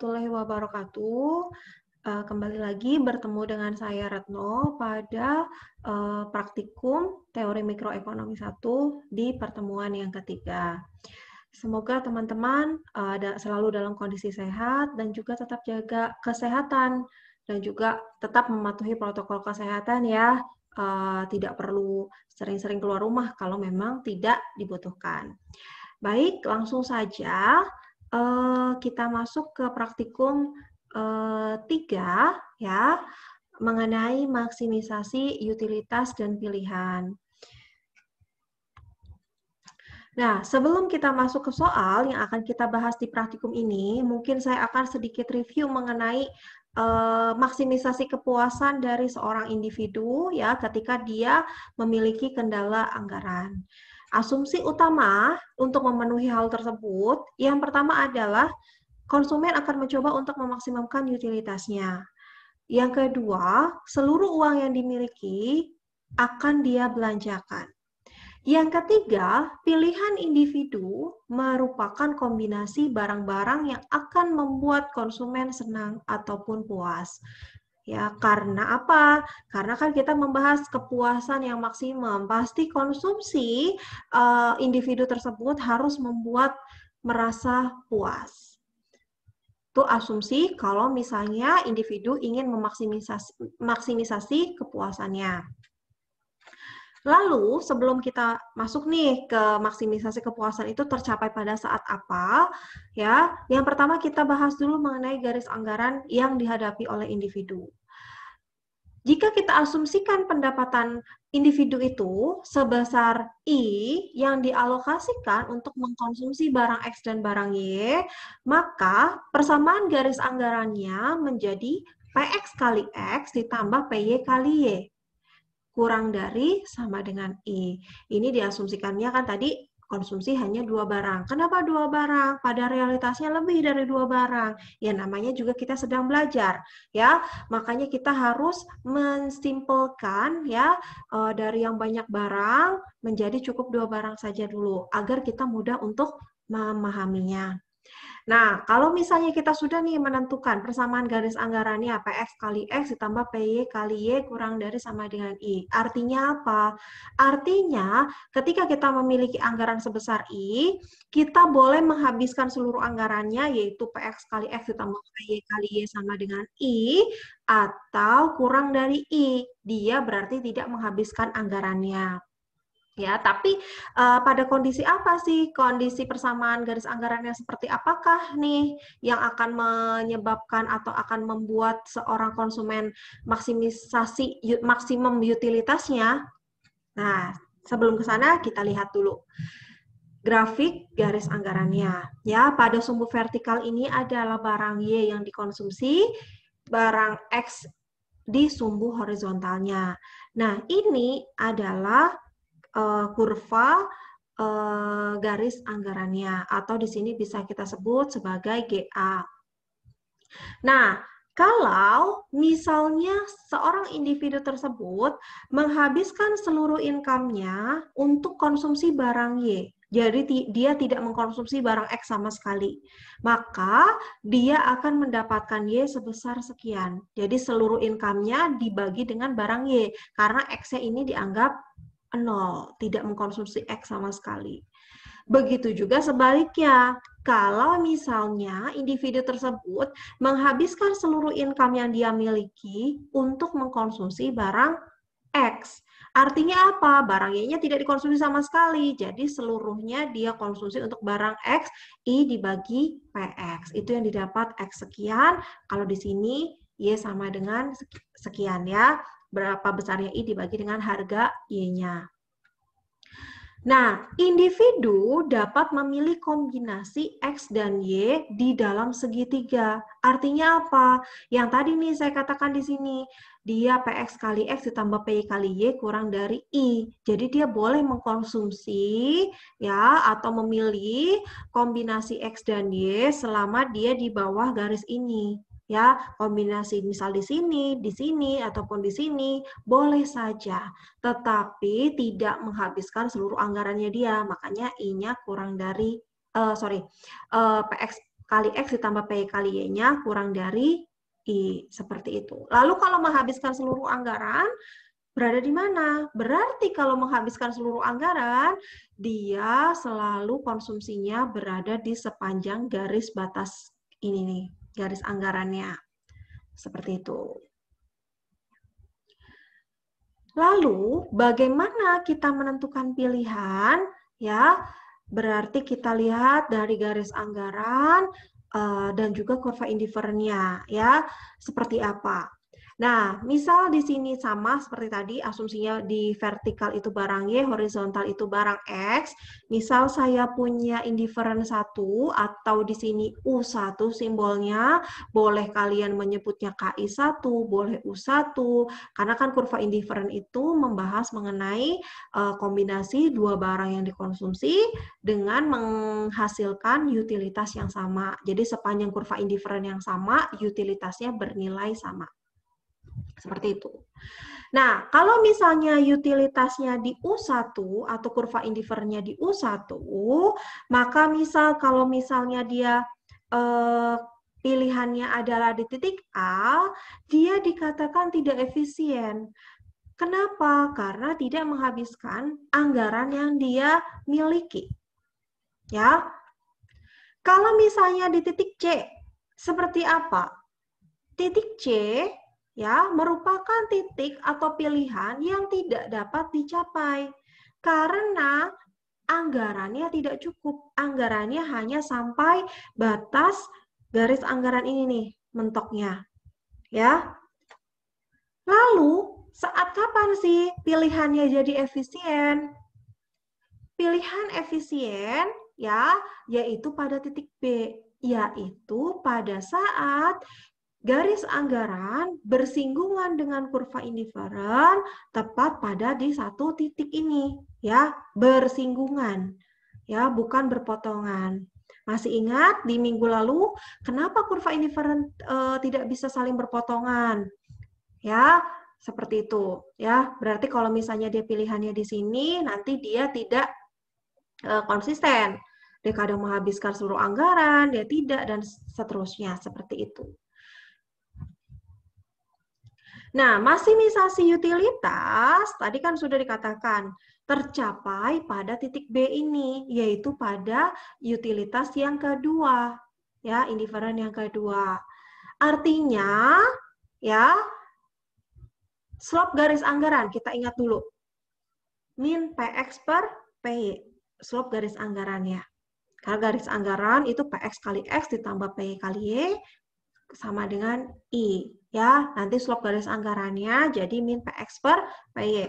warahmatullahi wabarakatuh. Kembali lagi bertemu dengan saya Retno pada praktikum teori mikroekonomi 1 di pertemuan yang ketiga. Semoga teman-teman selalu dalam kondisi sehat dan juga tetap jaga kesehatan dan juga tetap mematuhi protokol kesehatan ya. Tidak perlu sering-sering keluar rumah kalau memang tidak dibutuhkan. Baik, langsung saja kita masuk ke praktikum 3 ya, mengenai maksimisasi utilitas dan pilihan. Nah, sebelum kita masuk ke soal yang akan kita bahas di praktikum ini, mungkin saya akan sedikit review mengenai maksimisasi kepuasan dari seorang individu ya ketika dia memiliki kendala anggaran. Asumsi utama untuk memenuhi hal tersebut, yang pertama adalah konsumen akan mencoba untuk memaksimalkan utilitasnya. Yang kedua, seluruh uang yang dimiliki akan dia belanjakan. Yang ketiga, pilihan individu merupakan kombinasi barang-barang yang akan membuat konsumen senang ataupun puas. Ya, karena apa? Karena kan kita membahas kepuasan yang maksimum. Pasti konsumsi individu tersebut harus membuat merasa puas. Itu asumsi kalau misalnya individu ingin memaksimisasi kepuasannya. Lalu, sebelum kita masuk nih ke maksimisasi kepuasan itu tercapai pada saat apa, ya. Yang pertama kita bahas dulu mengenai garis anggaran yang dihadapi oleh individu. Jika kita asumsikan pendapatan individu itu sebesar I yang dialokasikan untuk mengkonsumsi barang X dan barang Y, maka persamaan garis anggarannya menjadi PX kali X ditambah PY kali Y. Kurang dari sama dengan I. Ini diasumsikannya kan tadi konsumsi hanya 2 barang. Kenapa 2 barang? Pada realitasnya lebih dari 2 barang. Ya namanya juga kita sedang belajar, ya. Makanya kita harus mensimpelkan ya dari yang banyak barang menjadi cukup 2 barang saja dulu agar kita mudah untuk memahaminya. Nah, kalau misalnya kita sudah nih menentukan persamaan garis anggarannya PX kali X ditambah PY kali Y kurang dari sama dengan I. Artinya apa? Artinya ketika kita memiliki anggaran sebesar I, kita boleh menghabiskan seluruh anggarannya yaitu PX kali X ditambah PY kali Y sama dengan I atau kurang dari I. Dia berarti tidak menghabiskan anggarannya. Ya, tapi pada kondisi apa sih? Kondisi persamaan garis anggarannya seperti apakah nih yang akan menyebabkan atau akan membuat seorang konsumen maksimum utilitasnya? Nah, sebelum ke sana kita lihat dulu grafik garis anggarannya. Ya, pada sumbu vertikal ini adalah barang Y yang dikonsumsi, barang X di sumbu horizontalnya. Nah, ini adalah kurva garis anggarannya atau di sini bisa kita sebut sebagai GA. Nah, kalau misalnya seorang individu tersebut menghabiskan seluruh income-nya untuk konsumsi barang Y, jadi dia tidak mengkonsumsi barang X sama sekali, maka dia akan mendapatkan Y sebesar sekian. Jadi seluruh income-nya dibagi dengan barang Y, karena X-nya ini dianggap 0, tidak mengkonsumsi X sama sekali. Begitu juga sebaliknya, kalau misalnya individu tersebut menghabiskan seluruh income yang dia miliki untuk mengkonsumsi barang X. Artinya apa? Barang Y-nya tidak dikonsumsi sama sekali, jadi seluruhnya dia konsumsi untuk barang X, I dibagi PX. Itu yang didapat X sekian, kalau di sini Y sama dengan sekian ya. Berapa besarnya I dibagi dengan harga Y-nya. Nah, individu dapat memilih kombinasi X dan Y di dalam segitiga. Artinya apa? Yang tadi nih saya katakan di sini, dia PX kali X ditambah PY kali Y kurang dari I. Jadi dia boleh mengkonsumsi ya atau memilih kombinasi X dan Y selama dia di bawah garis ini. Ya, kombinasi misal di sini, ataupun di sini, boleh saja. Tetapi tidak menghabiskan seluruh anggarannya dia. Makanya I-nya kurang dari, PX kali X ditambah PY kali Y-nya kurang dari I. Seperti itu. Lalu kalau menghabiskan seluruh anggaran, berada di mana? Berarti kalau menghabiskan seluruh anggaran, dia selalu konsumsinya berada di sepanjang garis batas ini nih, garis anggarannya. Seperti itu. Lalu, bagaimana kita menentukan pilihan? Ya, berarti kita lihat dari garis anggaran dan juga kurva indiferennya, ya, seperti apa. Nah, misal di sini sama seperti tadi, asumsinya di vertikal itu barang Y, horizontal itu barang X. Misal saya punya indiferen 1 atau di sini U1 simbolnya, boleh kalian menyebutnya KI1, boleh U1, karena kan kurva indiferen itu membahas mengenai kombinasi dua barang yang dikonsumsi dengan menghasilkan utilitas yang sama. Jadi sepanjang kurva indiferen yang sama, utilitasnya bernilai sama. Seperti itu. Nah, kalau misalnya utilitasnya di U1 atau kurva indiferennya di U1, maka kalau misalnya dia pilihannya adalah di titik A, dia dikatakan tidak efisien. Kenapa? Karena tidak menghabiskan anggaran yang dia miliki. Ya. Kalau misalnya di titik C, seperti apa? Titik C ya merupakan titik atau pilihan yang tidak dapat dicapai karena anggarannya tidak cukup. Anggarannya hanya sampai batas garis anggaran ini nih, mentoknya. Ya. Lalu, saat kapan sih pilihannya jadi efisien? Pilihan efisien ya, yaitu pada titik B, yaitu pada saat garis anggaran bersinggungan dengan kurva indiferen tepat pada di satu titik ini, ya, bersinggungan, ya, bukan berpotongan. Masih ingat di minggu lalu kenapa kurva indiferen tidak bisa saling berpotongan? Ya, seperti itu, ya. Berarti kalau misalnya dia pilihannya di sini, nanti dia tidak konsisten. Dia kadang menghabiskan seluruh anggaran, dia tidak, dan seterusnya, seperti itu. Nah, maksimisasi utilitas, tadi kan sudah dikatakan, tercapai pada titik B ini, yaitu pada utilitas yang kedua, ya, indiferen yang kedua. Artinya, ya, slope garis anggaran, kita ingat dulu, min PX per PY, slope garis anggarannya. Karena garis anggaran itu PX kali X ditambah PY kali Y, sama dengan I. Ya, nanti slope garis anggarannya jadi min PX per PY.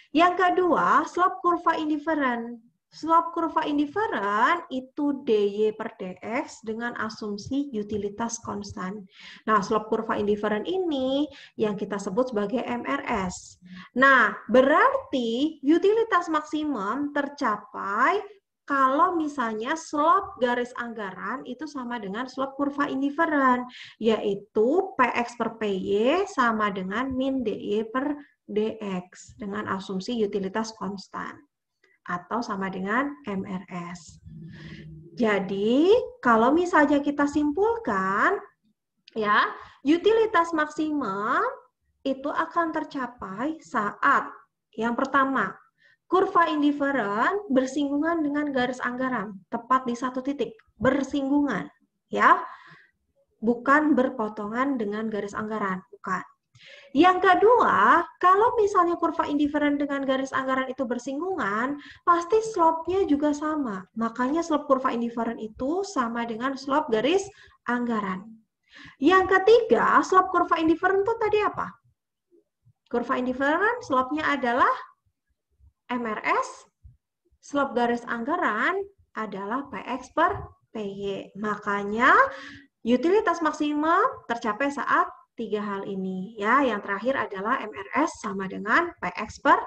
Yang kedua, slope kurva indiferen. Slope kurva indiferen itu DY per DX dengan asumsi utilitas konstan. Nah, slope kurva indiferen ini yang kita sebut sebagai MRS. Nah, berarti utilitas maksimum tercapai kalau misalnya slope garis anggaran itu sama dengan slope kurva indiferen, yaitu PX per PY sama dengan min DY per DX dengan asumsi utilitas konstan atau sama dengan MRS. Jadi, kalau misalnya kita simpulkan, ya, utilitas maksimum itu akan tercapai saat yang pertama, kurva indiferen bersinggungan dengan garis anggaran, tepat di satu titik, bersinggungan, ya, bukan berpotongan dengan garis anggaran, bukan. Yang kedua, kalau misalnya kurva indiferen dengan garis anggaran itu bersinggungan, pasti slope-nya juga sama. Makanya slope kurva indiferen itu sama dengan slope garis anggaran. Yang ketiga, slope kurva indiferen itu tadi apa? Kurva indiferen slope-nya adalah MRS, slope garis anggaran adalah PX per PY. Makanya utilitas maksimum tercapai saat tiga hal ini. Ya, yang terakhir adalah MRS sama dengan PX per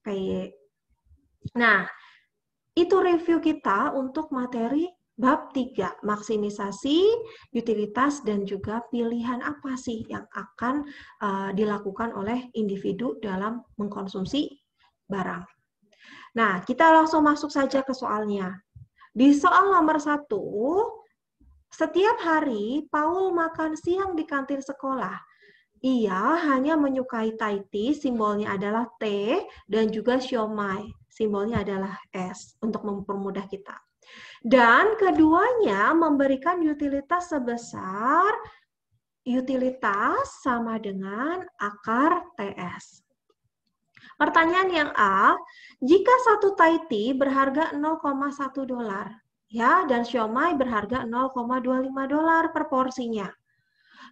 PY. Nah, itu review kita untuk materi bab 3, maksimisasi, utilitas, dan juga pilihan apa sih yang akan dilakukan oleh individu dalam mengkonsumsi barang. Nah, kita langsung masuk saja ke soalnya. Di soal nomor 1, Setiap hari, Paul makan siang di kantin sekolah. Ia hanya menyukai Thai tea, simbolnya adalah T, dan juga siomay, simbolnya adalah S, untuk mempermudah kita. Dan keduanya memberikan utilitas sebesar utilitas sama dengan akar TS. Pertanyaan yang A, jika satu Thai tea berharga 0,1 dolar, ya, dan siomay berharga 0,25 dolar per porsinya.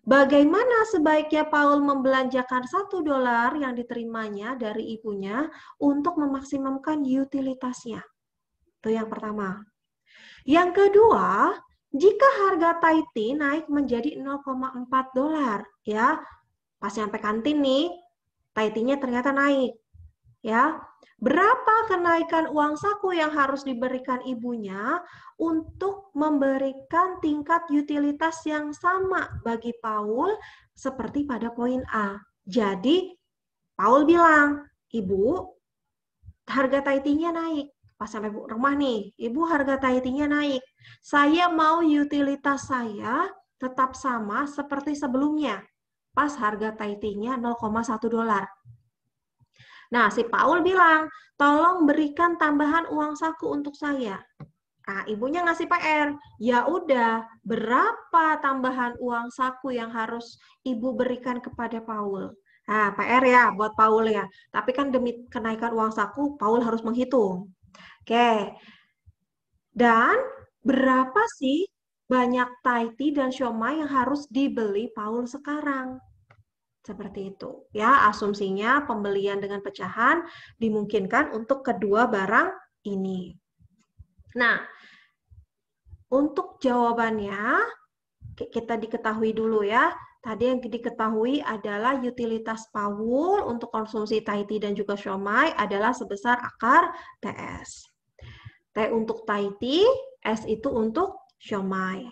Bagaimana sebaiknya Paul membelanjakan 1 dolar yang diterimanya dari ibunya untuk memaksimumkan utilitasnya? Itu yang pertama. Yang kedua, jika harga Thai tea naik menjadi 0,4 dolar, ya, pas sampai kantin nih, Thai tea-nya ternyata naik. Ya, berapa kenaikan uang saku yang harus diberikan ibunya untuk memberikan tingkat utilitas yang sama bagi Paul seperti pada poin A. Jadi, Paul bilang, Ibu, harga Thai tea-nya naik. Pas sampai rumah nih, Ibu, harga Thai tea-nya naik. Saya mau utilitas saya tetap sama seperti sebelumnya. Pas harga Thai tea-nya 0,1 dolar. Nah, si Paul bilang, tolong berikan tambahan uang saku untuk saya. Nah, ibunya ngasih PR. Ya udah, berapa tambahan uang saku yang harus ibu berikan kepada Paul? Nah, PR ya buat Paul ya. Tapi kan demi kenaikan uang saku, Paul harus menghitung. Oke. Dan berapa sih banyak Thai tea dan siomay yang harus dibeli Paul sekarang? Seperti itu. Ya, asumsinya pembelian dengan pecahan dimungkinkan untuk kedua barang ini. Nah, untuk jawabannya kita diketahui dulu ya. Tadi yang diketahui adalah utilitas Paul untuk konsumsi Thai tea dan juga siomay adalah sebesar akar TS. T untuk Thai tea, S itu untuk siomay.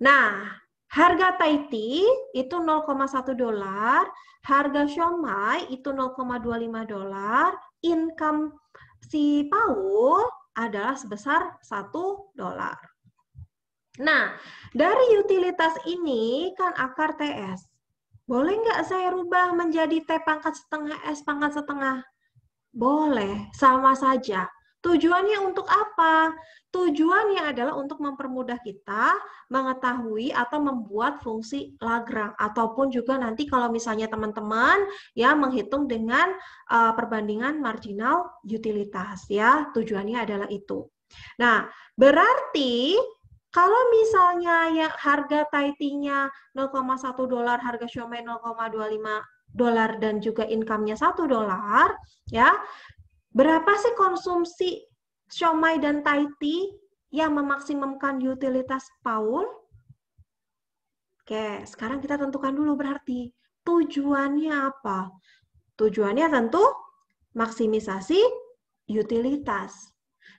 Nah, harga Thai tea itu 0,1 dolar, harga siomay itu 0,25 dolar, income si Paul adalah sebesar 1 dolar. Nah, dari utilitas ini kan akar TS. Boleh nggak saya rubah menjadi T pangkat setengah S pangkat setengah? Boleh, sama saja. Tujuannya untuk apa? Tujuannya adalah untuk mempermudah kita mengetahui atau membuat fungsi Lagrange ataupun juga nanti kalau misalnya teman-teman ya menghitung dengan perbandingan marginal utilitas ya. Tujuannya adalah itu. Nah, berarti kalau misalnya ya harga Thai tea-nya 0,1 dolar, harga siomay 0,25 dolar dan juga income-nya 1 dolar ya. Berapa sih konsumsi siomay dan Thai tea yang memaksimumkan utilitas Paul? Oke, sekarang kita tentukan dulu berarti tujuannya apa? Tujuannya tentu maksimisasi utilitas.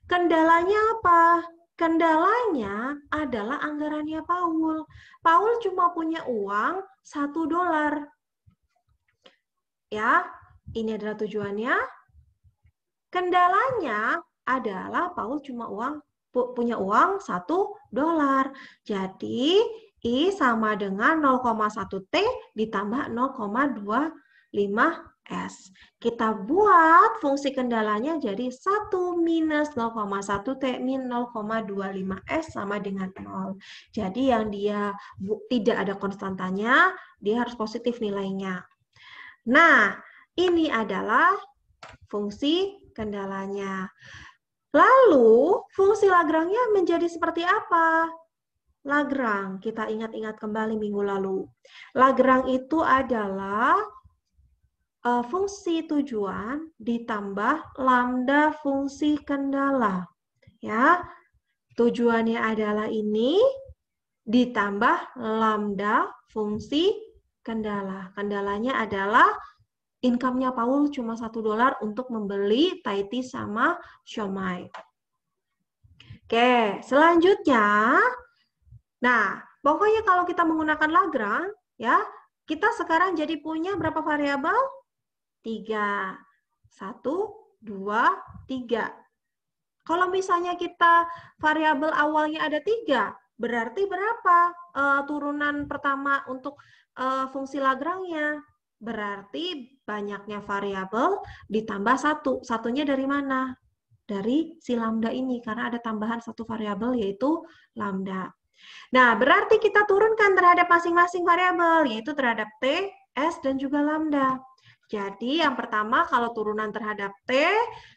Kendalanya apa? Kendalanya adalah anggarannya Paul. Paul cuma punya uang 1 dolar. Ya, ini adalah tujuannya. Kendalanya adalah Paul cuma punya uang 1 dolar. Jadi, I sama dengan 0,1 T ditambah 0,25 S. Kita buat fungsi kendalanya jadi 1 minus 0,1 T min 0,25 S sama dengan 0. Jadi yang dia tidak ada konstantanya, dia harus positif nilainya. Nah, ini adalah fungsi kendalanya. Lalu, fungsi Lagrange-nya menjadi seperti apa? Lagrange, kita ingat-ingat kembali minggu lalu. Lagrange itu adalah fungsi tujuan ditambah lambda fungsi kendala. Ya, tujuannya adalah ini ditambah lambda fungsi kendala. Kendalanya adalah income-nya Paul cuma 1 dolar untuk membeli Thai tea sama siomay. Oke, selanjutnya, nah, pokoknya kalau kita menggunakan Lagrange, ya, kita sekarang jadi punya berapa variabel? 3. 1, 2, 3. Kalau misalnya kita variabel awalnya ada 3, Berarti berapa turunan pertama untuk fungsi Lagrange-nya? Berarti banyaknya variabel ditambah satu. Satunya dari mana? Dari si lambda ini, karena ada tambahan satu variabel yaitu lambda. Nah, berarti kita turunkan terhadap masing-masing variabel, yaitu terhadap T, S, dan juga lambda. Jadi yang pertama kalau turunan terhadap T,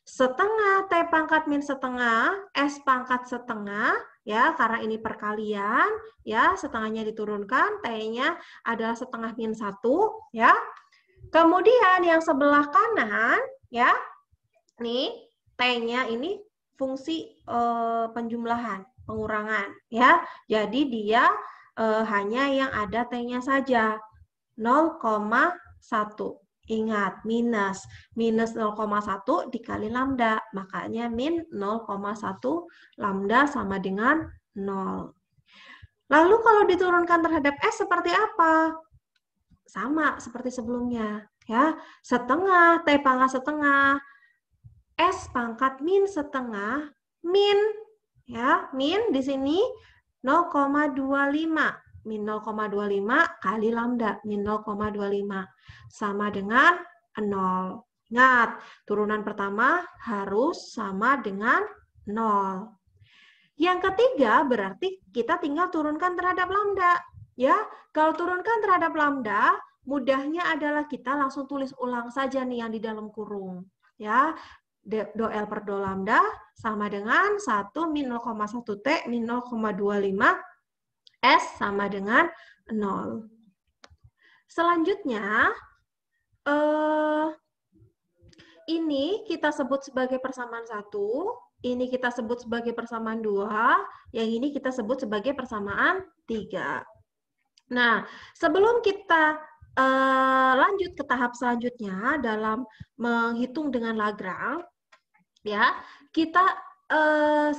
setengah T pangkat min setengah, S pangkat setengah, ya karena ini perkalian, ya setengahnya diturunkan, T-nya adalah setengah min 1, ya. Kemudian yang sebelah kanan, ya, nih T-nya ini fungsi penjumlahan, pengurangan, ya. Jadi dia hanya yang ada T-nya saja, 0,1. Ingat, minus 0,1 dikali lambda, makanya min 0,1 lambda sama dengan 0. Lalu kalau diturunkan terhadap S seperti apa? Sama seperti sebelumnya, ya. Setengah, T pangkat setengah, S pangkat min setengah, min, ya, min di sini 0,25. Min 0,25 kali lambda, min 0,25. Sama dengan 0. Ingat, turunan pertama harus sama dengan 0. Yang ketiga berarti kita tinggal turunkan terhadap lambda. Ya, kalau turunkan terhadap lambda, mudahnya adalah kita langsung tulis ulang saja nih yang di dalam kurung. Ya, do L per do lambda sama dengan 1 min 0,1 T min 0,25 S sama dengan 0. Selanjutnya, ini kita sebut sebagai persamaan 1, ini kita sebut sebagai persamaan 2, yang ini kita sebut sebagai persamaan 3. Nah, sebelum kita lanjut ke tahap selanjutnya dalam menghitung dengan Lagrange, ya, kita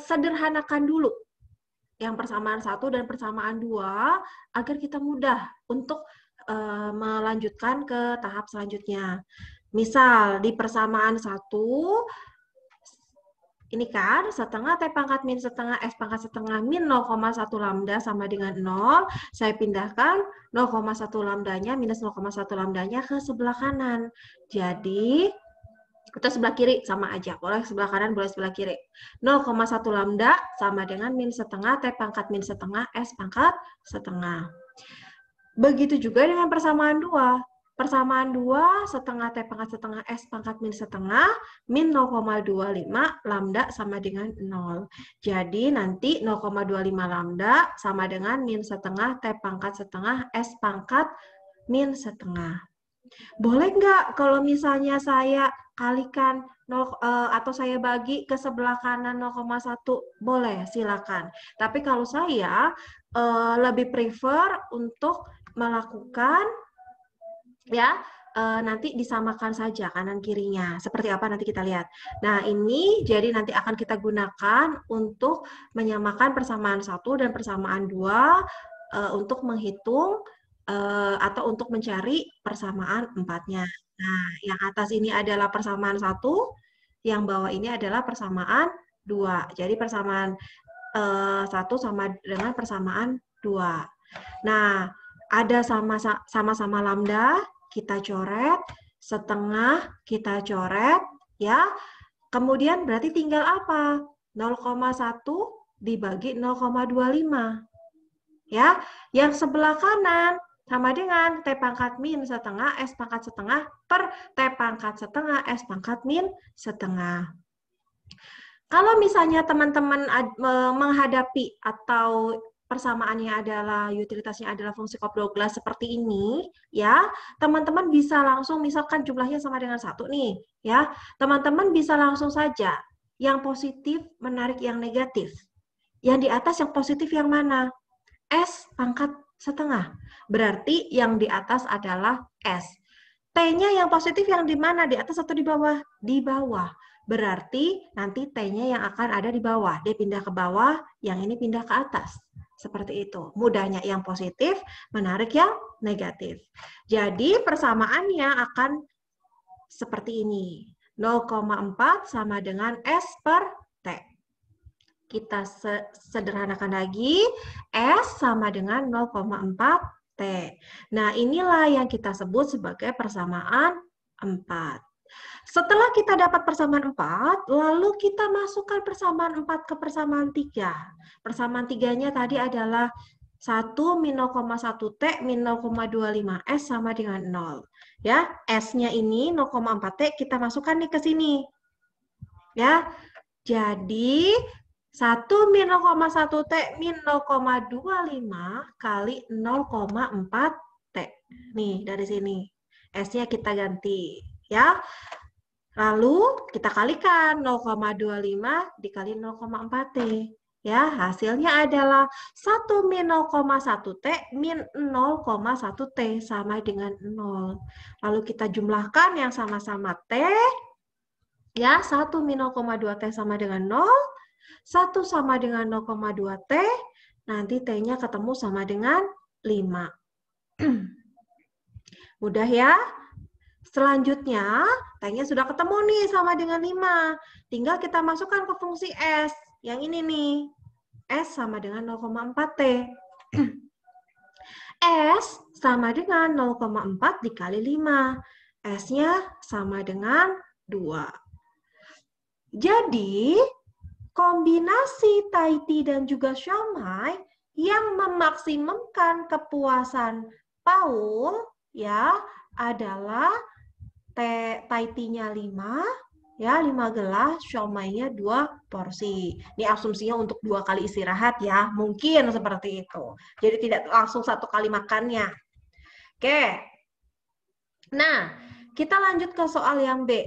sederhanakan dulu yang persamaan 1 dan persamaan 2 agar kita mudah untuk melanjutkan ke tahap selanjutnya. Misal di persamaan 1 ini kan setengah T pangkat min setengah S pangkat setengah min 0,1 lambda sama dengan 0. Saya pindahkan 0,1 lambdanya minus 0,1 lambdanya ke sebelah kanan. Jadi kita sebelah kiri sama aja, boleh sebelah kanan, boleh sebelah kiri. 0,1 lambda sama dengan min setengah T pangkat min setengah S pangkat setengah. Begitu juga dengan persamaan 2. Persamaan 2 setengah T pangkat setengah S pangkat min setengah min 0,25 lambda sama dengan 0. Jadi nanti 0,25 lambda sama dengan min setengah T pangkat setengah S pangkat min setengah. Boleh nggak kalau misalnya saya kalikan atau saya bagi ke sebelah kanan 0,1? Boleh, silakan. Tapi kalau saya lebih prefer untuk melakukan ya nanti disamakan saja kanan kirinya. Seperti apa nanti kita lihat. Nah, ini jadi nanti akan kita gunakan untuk menyamakan persamaan 1 dan persamaan 2 untuk menghitung atau untuk mencari persamaan 4-nya. Nah, yang atas ini adalah persamaan 1, yang bawah ini adalah persamaan 2. Jadi persamaan 1 sama dengan persamaan 2. Nah, ada sama-sama lambda, kita coret, setengah kita coret, ya. Kemudian berarti tinggal apa? 0,1 dibagi 0,25. Ya, yang sebelah kanan sama dengan T pangkat min setengah S pangkat setengah per T pangkat setengah S pangkat min setengah. Kalau misalnya teman-teman menghadapi atau persamaannya adalah, utilitasnya adalah fungsi Cobb-Douglas seperti ini, ya, teman-teman bisa langsung, misalkan jumlahnya sama dengan 1 nih, ya, teman-teman bisa langsung saja yang positif menarik yang negatif. Yang di atas yang positif yang mana? S pangkat setengah. Berarti yang di atas adalah S. T-nya yang positif yang di mana? Di atas atau di bawah? Di bawah. Berarti nanti T-nya yang akan ada di bawah. Dia pindah ke bawah, yang ini pindah ke atas. Seperti itu. Mudahnya yang positif, menarik yang negatif. Jadi persamaannya akan seperti ini. 0,4 sama dengan S per T. Kita sederhanakan lagi, S sama dengan 0,4 T. Nah, inilah yang kita sebut sebagai persamaan 4. Setelah kita dapat persamaan 4, lalu kita masukkan persamaan 4 ke persamaan 3. Persamaan 3-nya tadi adalah 1 min 0,1 T min 0,25 S sama dengan 0. Ya, S-nya ini 0,4 T kita masukkan nih ke sini. Ya, jadi 1 min 0,1 T min 0,25 kali 0,4 T. Nih, dari sini. S-nya kita ganti. Ya, lalu kita kalikan 0,25 dikali 0,4 T. Ya, hasilnya adalah 1 min 0,1 T min 0,1 T sama dengan 0. Lalu kita jumlahkan yang sama-sama T. Ya, 1 min 0,2 T sama dengan 0. 1 sama dengan 0,2 T. Nanti T-nya ketemu sama dengan 5. Mudah ya? Selanjutnya, T-nya sudah ketemu nih sama dengan 5. Tinggal kita masukkan ke fungsi S. Yang ini nih. S sama dengan 0,4 T. S sama dengan 0,4 dikali 5. S-nya sama dengan 2. Jadi, kombinasi Thai tea dan juga siomay yang memaksimumkan kepuasan Paul ya adalah Thai tea-nya 5, ya 5 gelas, siomay-nya 2 porsi. Ini asumsinya untuk 2 kali istirahat ya, mungkin seperti itu. Jadi tidak langsung 1 kali makannya. Oke. Nah, kita lanjut ke soal yang B.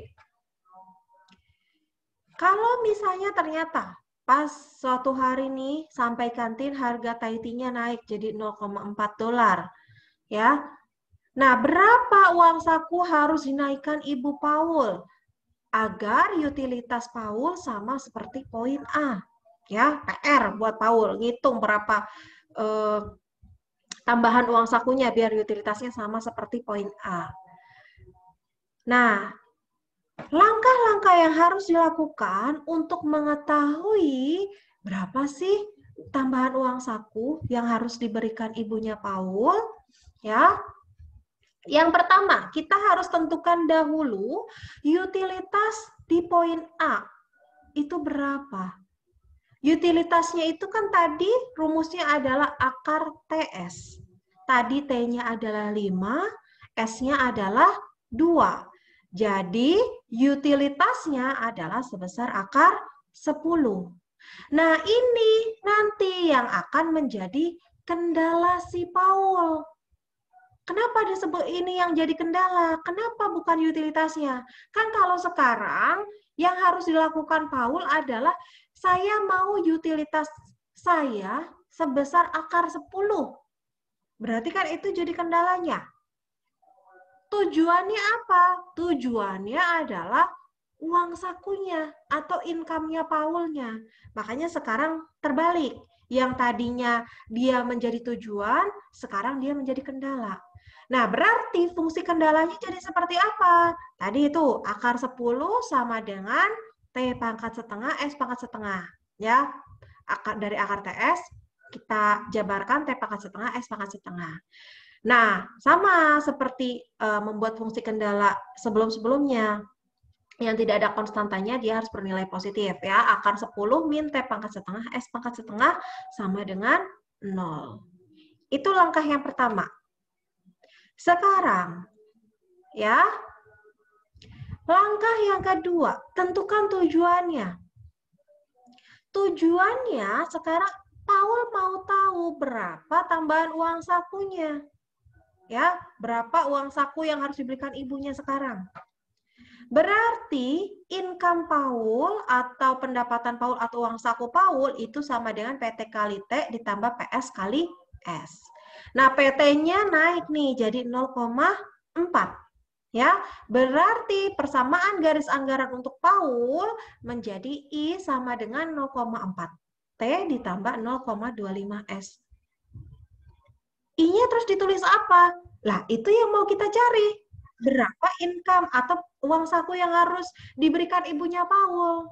Kalau misalnya ternyata pas suatu hari nih sampai kantin harga Thai tea-nya naik jadi $0,4 ya. Nah, berapa uang saku harus dinaikkan Ibu Paul agar utilitas Paul sama seperti poin A? Ya, PR buat Paul, ngitung berapa tambahan uang sakunya biar utilitasnya sama seperti poin A. Nah, langkah-langkah yang harus dilakukan untuk mengetahui berapa sih tambahan uang saku yang harus diberikan ibunya Paul, ya. Yang pertama, kita harus tentukan dahulu utilitas di poin A. Itu berapa? Utilitasnya itu kan tadi rumusnya adalah akar TS. Tadi T-nya adalah 5, S-nya adalah 2. Jadi, utilitasnya adalah sebesar akar 10. Nah, ini nanti yang akan menjadi kendala si Paul. Kenapa disebut ini yang jadi kendala? Kenapa bukan utilitasnya? Kan kalau sekarang yang harus dilakukan Paul adalah saya mau utilitas saya sebesar akar 10. Berarti kan itu jadi kendalanya. Tujuannya apa? Tujuannya adalah uang sakunya atau income-nya Paulnya. Makanya sekarang terbalik. Yang tadinya dia menjadi tujuan, sekarang dia menjadi kendala. Nah, berarti fungsi kendalanya jadi seperti apa? Tadi itu akar 10 sama dengan T pangkat setengah, S pangkat setengah. Ya, dari akar TS, kita jabarkan T pangkat setengah, S pangkat setengah. Nah, sama seperti membuat fungsi kendala sebelum-sebelumnya. Yang tidak ada konstantanya, dia harus bernilai positif. Ya, akar 10 min T pangkat setengah, S pangkat setengah sama dengan 0. Itu langkah yang pertama. Sekarang, ya, langkah yang kedua, tentukan tujuannya. Tujuannya sekarang Paul mau tahu berapa tambahan uang sakunya. Ya, berapa uang saku yang harus diberikan ibunya sekarang. Berarti income Paul atau pendapatan Paul atau uang saku Paul itu sama dengan PT kali T ditambah PS kali S. Nah, PT-nya naik nih jadi 0,4. Ya, berarti persamaan garis anggaran untuk Paul menjadi I sama dengan 0,4 T ditambah 0,25 S. I-nya terus ditulis apa? Lah, itu yang mau kita cari. Berapa income atau uang saku yang harus diberikan ibunya Paul?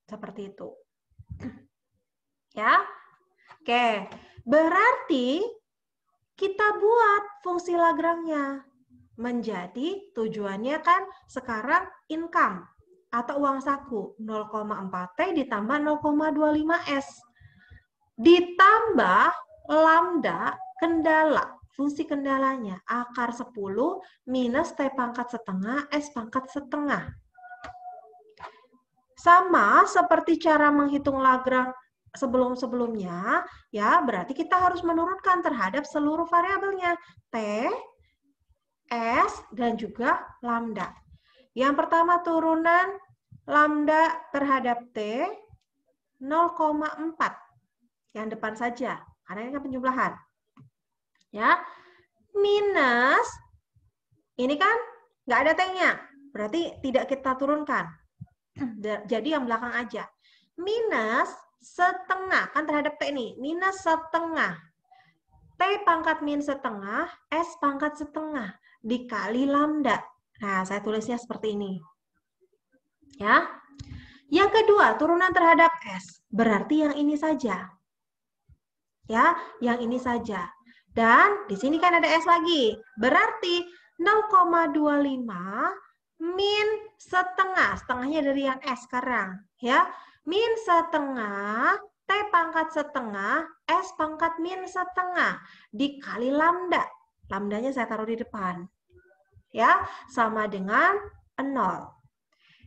Seperti itu. Ya. Oke, berarti kita buat fungsi Lagrange-nya menjadi tujuannya kan sekarang income atau uang saku 0,4T ditambah 0,25S ditambah lambda kendala, fungsi kendalanya akar 10 minus T pangkat setengah S pangkat setengah. Sama seperti cara menghitung Lagrange sebelum-sebelumnya, ya berarti kita harus menurunkan terhadap seluruh variabelnya T, S, dan juga lambda. Yang pertama turunan lambda terhadap T 0,4. Yang depan saja, karena ini kan penjumlahan. Ya, minus, ini kan nggak ada T-nya, berarti tidak kita turunkan. Jadi yang belakang aja. Minus setengah, kan terhadap T ini, minus setengah. T pangkat min setengah, S pangkat setengah, dikali lambda. Nah, saya tulisnya seperti ini. Ya. Yang kedua, turunan terhadap S. Berarti yang ini saja. Ya, yang ini saja. Dan di sini kan ada S lagi. Berarti 0,25 min setengah. Setengahnya dari yang S sekarang. Ya, min setengah, T pangkat setengah, S pangkat min setengah. Dikali lambda. Lambdanya saya taruh di depan. Ya, sama dengan 0.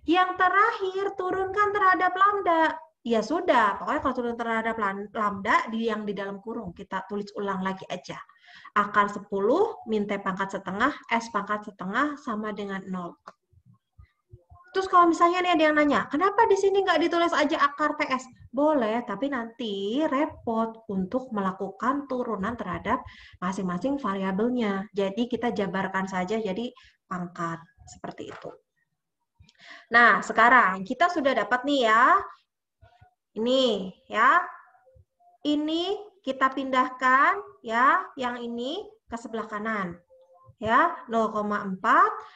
Yang terakhir, turunkan terhadap lambda. Ya sudah, pokoknya kalau turun terhadap lambda yang di dalam kurung, kita tulis ulang lagi aja. Akar 10 min T pangkat setengah, S pangkat setengah sama dengan 0. Terus kalau misalnya nih ada yang nanya, kenapa di sini nggak ditulis aja akar TS? Boleh, tapi nanti repot untuk melakukan turunan terhadap masing-masing variabelnya. Jadi kita jabarkan saja jadi pangkat, seperti itu. Nah, sekarang kita sudah dapat nih ya. Ini ya. Ini kita pindahkan ya, yang ini ke sebelah kanan. Ya, 0,4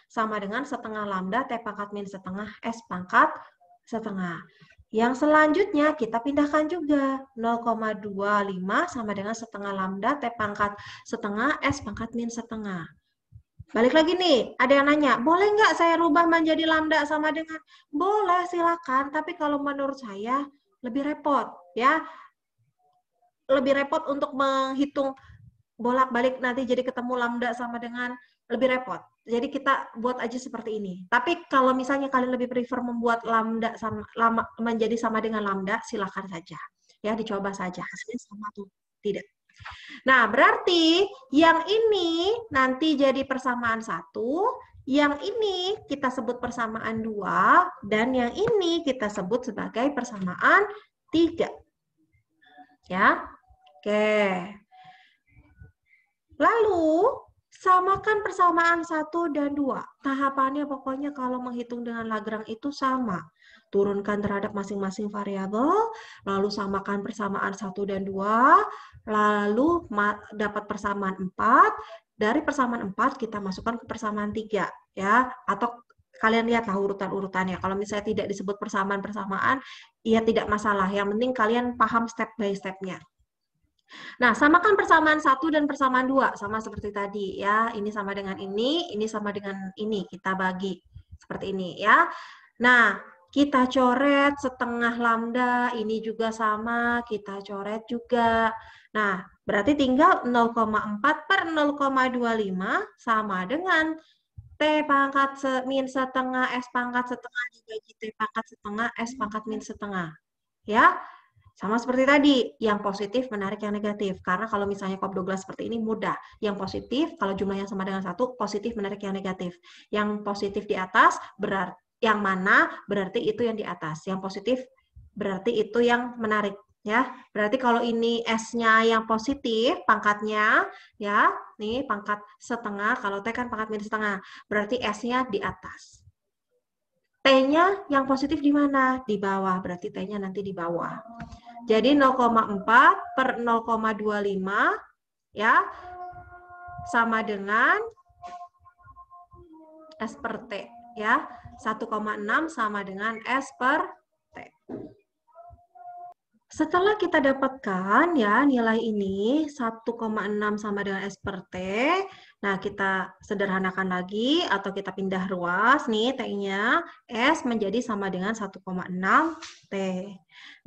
sama dengan setengah lambda T pangkat min setengah S pangkat setengah. Yang selanjutnya kita pindahkan juga 0,25 sama dengan setengah lambda T pangkat setengah S pangkat min setengah. Balik lagi nih, ada yang nanya, boleh nggak saya rubah menjadi lambda sama dengan? Boleh, silakan. Tapi kalau menurut saya lebih repot, ya. Lebih repot untuk menghitung bolak-balik nanti jadi ketemu lambda sama dengan, lebih repot. Jadi kita buat aja seperti ini. Tapi kalau misalnya kalian lebih prefer membuat lambda menjadi sama dengan lambda, silakan saja. Ya, dicoba saja. Hasilnya sama tuh. Tidak. Nah, berarti yang ini nanti jadi persamaan 1, yang ini kita sebut persamaan 2, dan yang ini kita sebut sebagai persamaan 3. Ya, oke. Lalu, samakan persamaan 1 dan 2. Tahapannya pokoknya kalau menghitung dengan Lagrange itu sama. Turunkan terhadap masing-masing variabel, lalu samakan persamaan 1 dan 2, lalu dapat persamaan 4, dari persamaan 4 kita masukkan ke persamaan 3. Ya, atau kalian lihatlah urutan-urutannya. Kalau misalnya tidak disebut persamaan-persamaan, ya tidak masalah. Yang penting kalian paham step by step-nya. Nah, samakan persamaan 1 dan persamaan 2, sama seperti tadi ya. Ini sama dengan ini sama dengan ini. Kita bagi seperti ini ya. Nah, kita coret setengah lambda, ini juga sama, kita coret juga. Nah, berarti tinggal 0,4 per 0,25 sama dengan T pangkat min setengah, S pangkat setengah dibagi T pangkat setengah, S pangkat min setengah. Ya, sama seperti tadi, yang positif menarik yang negatif. Karena kalau misalnya Cobb-Douglas seperti ini mudah. Yang positif, kalau jumlahnya sama dengan 1, positif menarik yang negatif. Yang positif di atas, berarti yang mana berarti itu yang di atas. Yang positif berarti itu yang menarik. Ya, berarti kalau ini S-nya yang positif, pangkatnya, ya, nih pangkat setengah, kalau T kan pangkat min setengah, berarti S-nya di atas. T-nya yang positif di mana? Di bawah, berarti T-nya nanti di bawah. Jadi 0,4 per 0,25 ya sama dengan S per T ya. 1,6 sama dengan S per T. Setelah kita dapatkan ya nilai ini 1,6 sama dengan S per T. Nah, kita sederhanakan lagi atau kita pindah ruas nih T-nya. S menjadi sama dengan 1,6 T.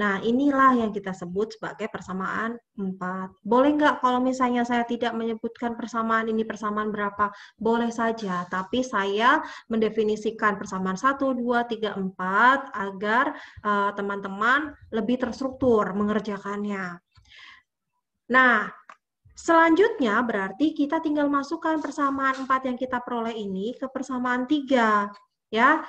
Nah, inilah yang kita sebut sebagai persamaan 4. Boleh nggak kalau misalnya saya tidak menyebutkan persamaan ini persamaan berapa? Boleh saja, tapi saya mendefinisikan persamaan 1, 2, 3, 4 agar teman-teman lebih terstruktur mengerjakannya. Nah, selanjutnya berarti kita tinggal masukkan persamaan 4 yang kita peroleh ini ke persamaan 3. Ya,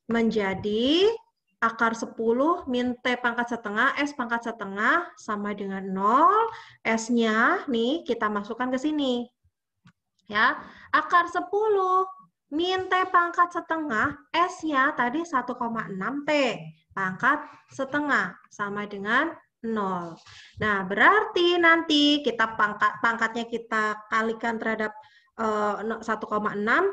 menjadi akar 10 min T pangkat setengah S pangkat setengah sama dengan 0. S-nya nih kita masukkan ke sini. Ya, akar 10 min T pangkat setengah, S-nya tadi 1,6 T pangkat setengah, sama dengan 0. Nah, berarti nanti kita pangkatnya kita kalikan terhadap 1,6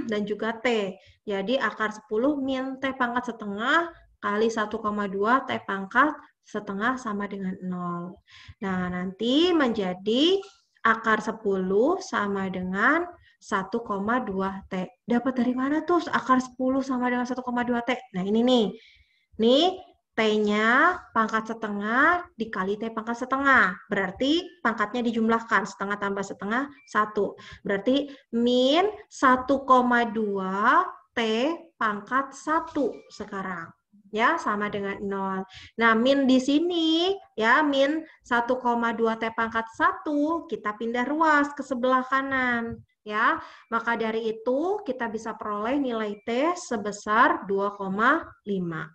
dan juga T. Jadi, akar 10 min T pangkat setengah kali 1,2 T pangkat setengah sama dengan 0. Nah, nanti menjadi akar 10 sama dengan 1,2 T. Dapat dari mana tuh akar 10 sama dengan 1,2 T? Nah, ini nih. Nih, T-nya pangkat setengah dikali T pangkat setengah. Berarti pangkatnya dijumlahkan. Setengah tambah setengah, 1. Berarti min 1,2 T pangkat 1 sekarang. Ya, sama dengan 0. Nah, min di sini, ya, min 1,2 T pangkat 1, kita pindah ruas ke sebelah kanan. Ya, maka dari itu kita bisa peroleh nilai T sebesar 2,5.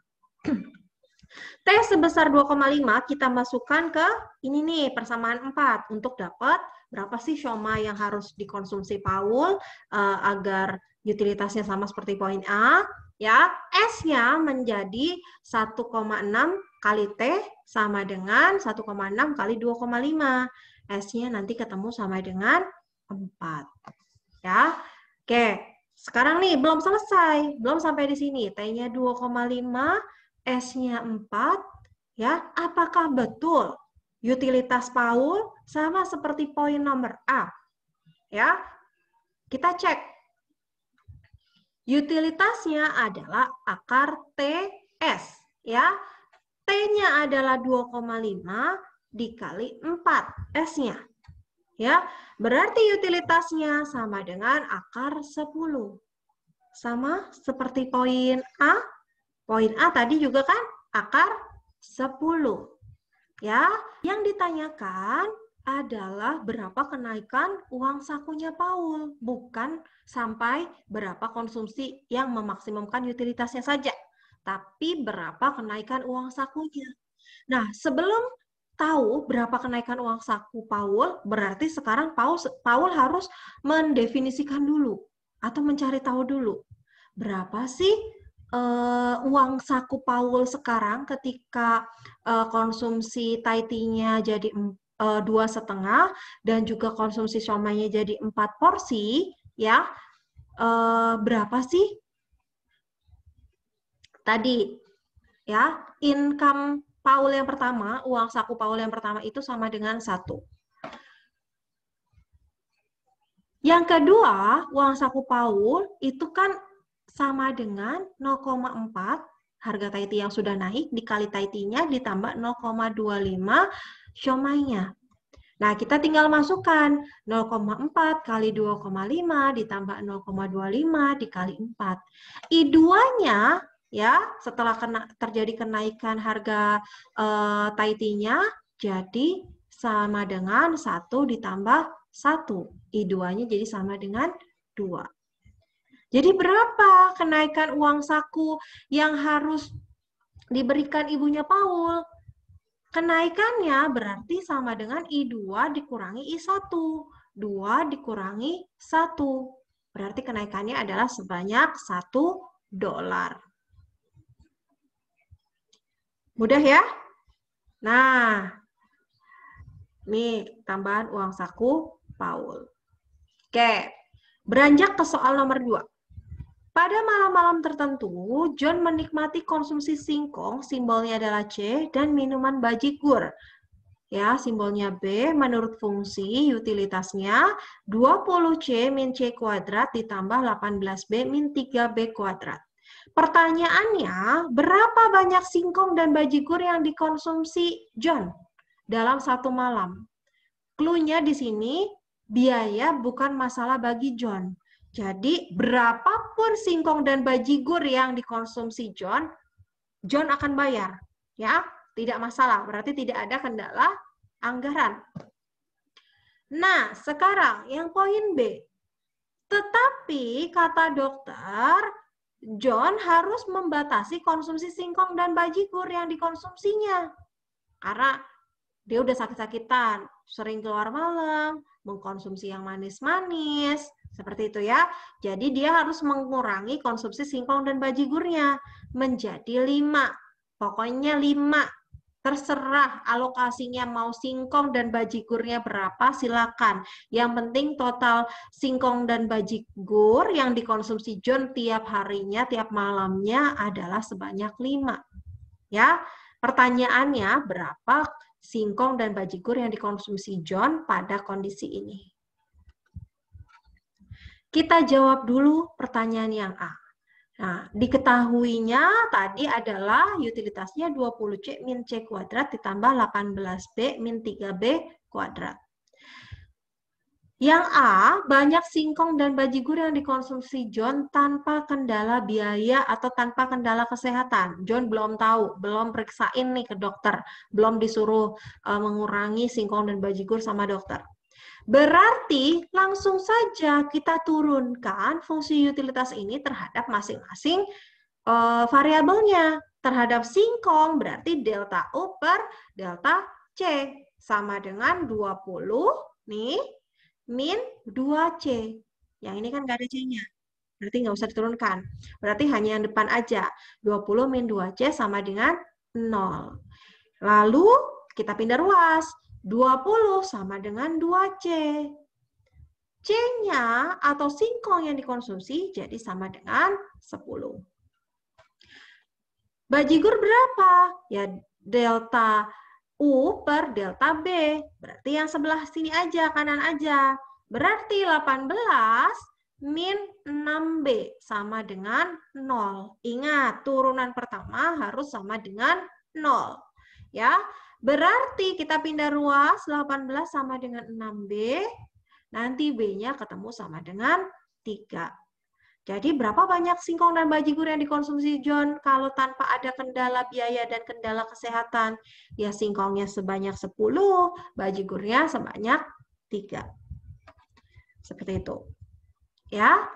T sebesar 2,5 kita masukkan ke ini nih persamaan 4 untuk dapat berapa sih siomay yang harus dikonsumsi Paul agar utilitasnya sama seperti poin A. Ya, S-nya menjadi 1,6 kali T sama dengan 1,6 kali 2,5. S-nya nanti ketemu sama dengan 4. Ya, oke. Sekarang nih, belum selesai. Belum sampai di sini. T-nya 2,5, S-nya 4. Ya, apakah betul utilitas Paul sama seperti poin nomor A? Ya, kita cek. Utilitasnya adalah akar TS. Ya, T-nya adalah 2,5 dikali 4 S-nya. Ya, berarti utilitasnya sama dengan akar 10. Sama seperti poin A. Poin A tadi juga kan akar 10. Ya, yang ditanyakan adalah berapa kenaikan uang sakunya Paul, bukan sampai berapa konsumsi yang memaksimumkan utilitasnya saja, tapi berapa kenaikan uang sakunya. Nah, sebelum tahu berapa kenaikan uang saku Paul, berarti sekarang Paul harus mendefinisikan dulu atau mencari tahu dulu berapa sih uang saku Paul sekarang ketika konsumsi Thai-tea-nya jadi 2,5 dan juga konsumsi siomaynya jadi 4 porsi, ya berapa sih tadi ya income Paul yang pertama, uang saku Paul yang pertama itu sama dengan 1. Yang kedua, uang saku Paul itu kan sama dengan 0,4 harga Thai tea yang sudah naik dikali Thai tea-nya ditambah 0,25 siomaynya. Nah, kita tinggal masukkan 0,4 kali 2,5 ditambah 0,25 dikali 4. I2-nya ya, setelah terjadi kenaikan harga Thai tea-nya jadi sama dengan 1 ditambah 1. I2-nya jadi sama dengan 2. Jadi berapa kenaikan uang saku yang harus diberikan ibunya Paul? Kenaikannya berarti sama dengan I2 dikurangi I1. 2 dikurangi 1. Berarti kenaikannya adalah sebanyak $1. Mudah ya? Nah, nih tambahan uang saku Paul. Oke, beranjak ke soal nomor 2. Pada malam-malam tertentu, John menikmati konsumsi singkong, simbolnya adalah C, dan minuman bajigur. Ya, simbolnya B, menurut fungsi utilitasnya 20C min C kuadrat ditambah 18B min 3B kuadrat. Pertanyaannya, berapa banyak singkong dan bajigur yang dikonsumsi John dalam satu malam? Clue-nya di sini, biaya bukan masalah bagi John. Jadi, berapapun singkong dan bajigur yang dikonsumsi John, John akan bayar. Ya, tidak masalah. Berarti tidak ada kendala anggaran. Nah, sekarang yang poin B. Tetapi, kata dokter, John harus membatasi konsumsi singkong dan bajigur yang dikonsumsinya. Karena dia udah sakit-sakitan, sering keluar malam, mengkonsumsi yang manis-manis, seperti itu ya. Jadi dia harus mengurangi konsumsi singkong dan bajigurnya menjadi 5. Pokoknya 5. Terserah alokasinya mau singkong dan bajigurnya berapa, silakan. Yang penting total singkong dan bajigur yang dikonsumsi John tiap harinya, tiap malamnya adalah sebanyak 5. Ya, pertanyaannya berapa singkong dan bajigur yang dikonsumsi John pada kondisi ini? Kita jawab dulu pertanyaan yang A. Nah, diketahuinya tadi adalah utilitasnya 20C min C kuadrat ditambah 18B min 3B kuadrat. Yang A, banyak singkong dan bajigur yang dikonsumsi John tanpa kendala biaya atau tanpa kendala kesehatan. John belum tahu, belum periksain nih ke dokter, belum disuruh mengurangi singkong dan bajigur sama dokter. Berarti langsung saja kita turunkan fungsi utilitas ini terhadap masing-masing variabelnya. Terhadap singkong berarti delta U per delta C sama dengan 20 nih min 2C. Yang ini kan nggak ada C-nya. Berarti nggak usah diturunkan. Berarti hanya yang depan aja. 20 min 2C sama dengan 0. Lalu kita pindah ruas. 20 sama dengan 2C. C-nya atau singkong yang dikonsumsi jadi sama dengan 10. Bajigur berapa? Ya delta U per delta B. Berarti yang sebelah sini aja, kanan aja. Berarti 18 min 6B sama dengan 0. Ingat, turunan pertama harus sama dengan 0. Ya, berarti kita pindah ruas 18 sama dengan 6B. Nanti B-nya ketemu sama dengan 3. Jadi berapa banyak singkong dan bajigur yang dikonsumsi John kalau tanpa ada kendala biaya dan kendala kesehatan? Ya singkongnya sebanyak 10, bajigurnya sebanyak 3. Seperti itu. Ya.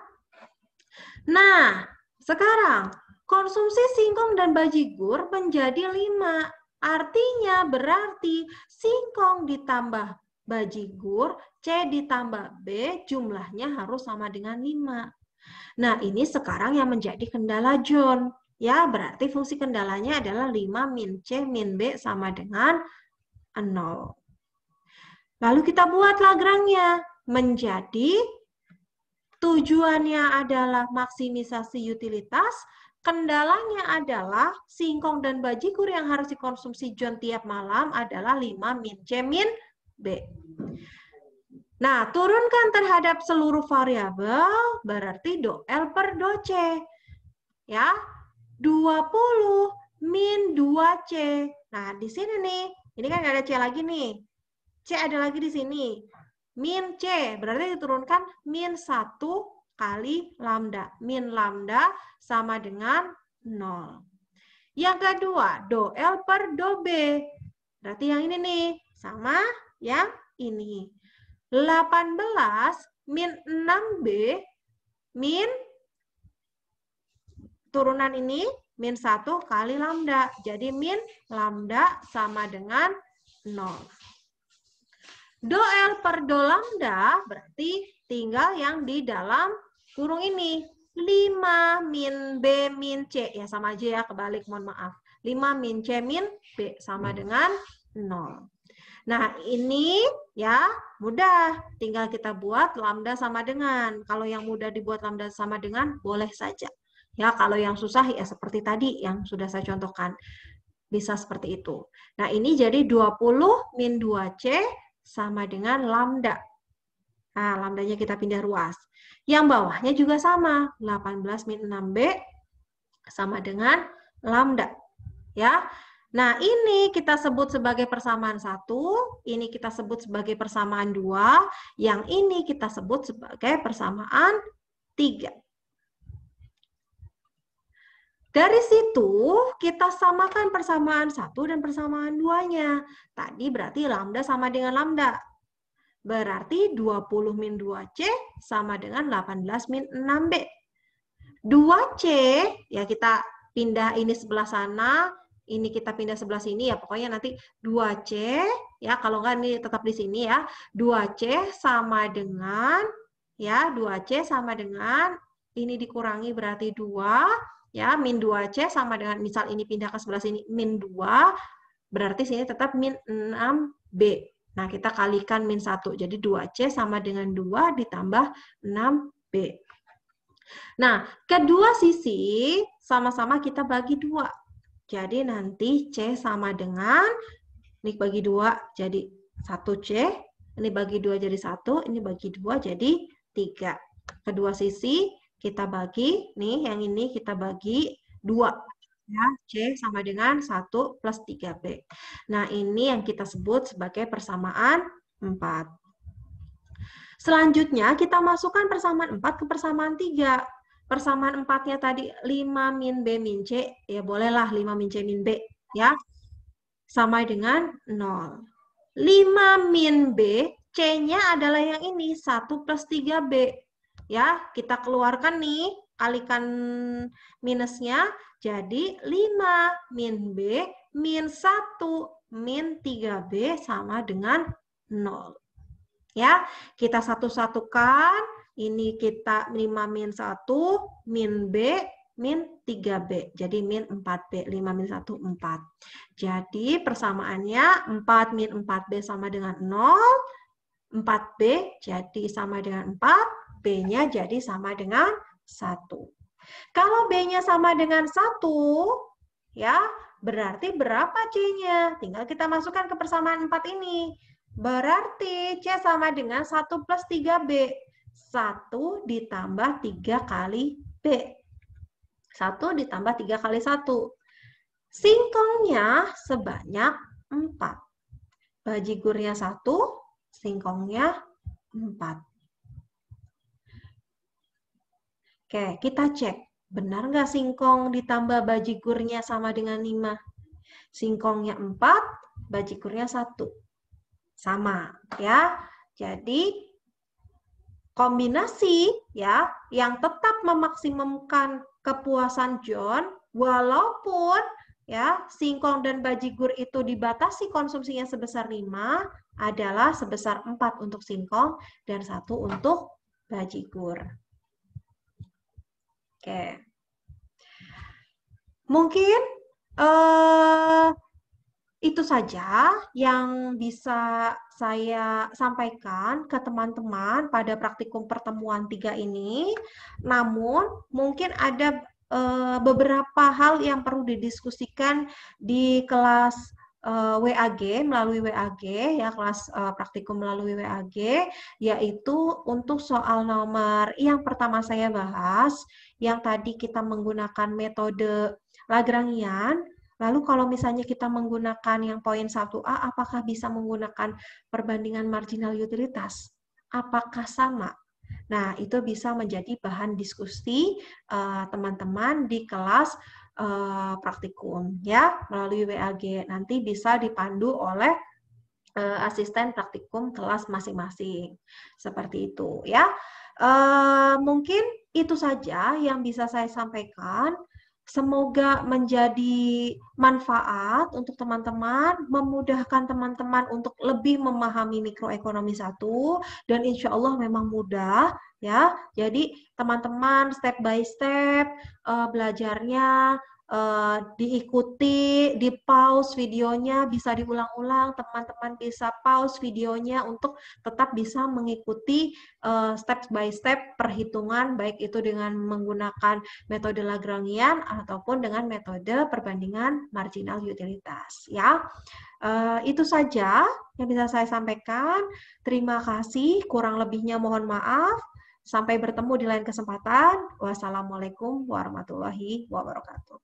Nah, sekarang konsumsi singkong dan bajigur menjadi 5. Artinya berarti singkong ditambah bajigur, C ditambah B jumlahnya harus sama dengan 5. Nah, ini sekarang yang menjadi kendala John. Ya, berarti fungsi kendalanya adalah 5 min C min B sama dengan 0. Lalu kita buat Lagrange-nya. Menjadi tujuannya adalah maksimisasi utilitas, kendalanya adalah singkong dan bajigur yang harus dikonsumsi John tiap malam adalah 5 min C min B. Nah, turunkan terhadap seluruh variabel, berarti do L per do C. Ya, 20 min 2C. Nah, di sini nih, ini kan nggak ada C lagi nih. C ada lagi di sini. Min C, berarti diturunkan min 1 kali lambda. Min lambda sama dengan 0. Yang kedua, do L per do B. Berarti yang ini nih, sama yang ini. 18 min 6B min turunan ini min 1 kali lambda. Jadi min lambda sama dengan 0. Do L per do lambda berarti tinggal yang di dalam kurung ini. 5 min B min C. Ya sama aja ya, kebalik, mohon maaf. 5 min C min B sama dengan 0. Nah, ini ya mudah. Tinggal kita buat lambda sama dengan. Kalau yang mudah dibuat lambda sama dengan, boleh saja. Ya, kalau yang susah ya seperti tadi yang sudah saya contohkan. Bisa seperti itu. Nah, ini jadi 20 min 2C sama dengan lambda. Nah, lambdanya kita pindah ruas. Yang bawahnya juga sama. 18 min 6B sama dengan lambda. Ya. Nah, ini kita sebut sebagai persamaan 1, ini kita sebut sebagai persamaan 2, yang ini kita sebut sebagai persamaan 3. Dari situ, kita samakan persamaan 1 dan persamaan 2-nya. Tadi berarti lambda sama dengan lambda. Berarti 20 min 2C sama dengan 18 min 6B. 2C, ya kita pindah ini sebelah sana, ini kita pindah sebelah sini ya, pokoknya nanti 2C, ya kalau enggak ini tetap di sini ya, 2C sama dengan, ya 2C sama dengan, ini dikurangi berarti 2, ya min 2C sama dengan, misal ini pindah ke sebelah sini, min 2, berarti sini tetap min 6B. Nah kita kalikan min 1, jadi 2C sama dengan 2 ditambah 6B. Nah, kedua sisi sama-sama kita bagi 2. Jadi nanti C sama dengan, ini bagi 2 jadi 1C, ini bagi 2 jadi 1, ini bagi 2 jadi 3. Kedua sisi kita bagi, nih yang ini kita bagi 2. Ya, C sama dengan 1 plus 3B. Nah, ini yang kita sebut sebagai persamaan 4. Selanjutnya, kita masukkan persamaan 4 ke persamaan 3. Persamaan 4-nya tadi 5 min B min C, ya bolehlah 5 min C min B, ya. Sama dengan 0. 5 min B, C-nya adalah yang ini, 1 plus 3B. Ya, kita keluarkan nih, kalikan minusnya, jadi 5 min B min 1 min 3B sama dengan 0. Ya, kita satu-satukan, ini kita 5 min 1, min B, min 3B. Jadi min 4B, 5 min 1, 4. Jadi persamaannya 4 min 4B sama dengan 0, 4B jadi sama dengan 4, B-nya jadi sama dengan 1. Kalau B-nya sama dengan 1, ya berarti berapa C-nya? Tinggal kita masukkan ke persamaan 4 ini. Berarti C sama dengan 1 plus 3B. 1 ditambah 3 kali B. 1 ditambah 3 kali 1. Singkongnya sebanyak 4. Bajigurnya 1, singkongnya 4. Oke, kita cek. Benar nggak singkong ditambah bajigurnya sama dengan 5? Singkongnya 4, bajigurnya 1. Sama, ya. Jadi kombinasi ya yang tetap memaksimumkan kepuasan John walaupun ya singkong dan bajigur itu dibatasi konsumsinya sebesar 5 adalah sebesar 4 untuk singkong dan 1 untuk bajigur. Oke. Mungkin itu saja yang bisa saya sampaikan ke teman-teman pada praktikum pertemuan 3 ini. Namun, mungkin ada beberapa hal yang perlu didiskusikan di kelas WAG, melalui WAG, ya kelas praktikum melalui WAG, yaitu untuk soal nomor yang pertama saya bahas, yang tadi kita menggunakan metode Lagrangian. Lalu kalau misalnya kita menggunakan yang poin 1A, apakah bisa menggunakan perbandingan marginal utilitas? Apakah sama? Nah, itu bisa menjadi bahan diskusi teman-teman di kelas praktikum ya melalui WAG. Nanti bisa dipandu oleh asisten praktikum kelas masing-masing. Seperti itu ya. Mungkin itu saja yang bisa saya sampaikan. Semoga menjadi manfaat untuk teman-teman, memudahkan teman-teman untuk lebih memahami mikroekonomi 1, dan insya Allah memang mudah, ya. Jadi teman-teman step by step belajarnya diikuti, di pause videonya, bisa diulang-ulang, teman-teman bisa pause videonya untuk tetap bisa mengikuti step by step perhitungan, baik itu dengan menggunakan metode Lagrangian ataupun dengan metode perbandingan marginal utilitas. Ya, itu saja yang bisa saya sampaikan. Terima kasih, kurang lebihnya mohon maaf. Sampai bertemu di lain kesempatan. Wassalamualaikum warahmatullahi wabarakatuh.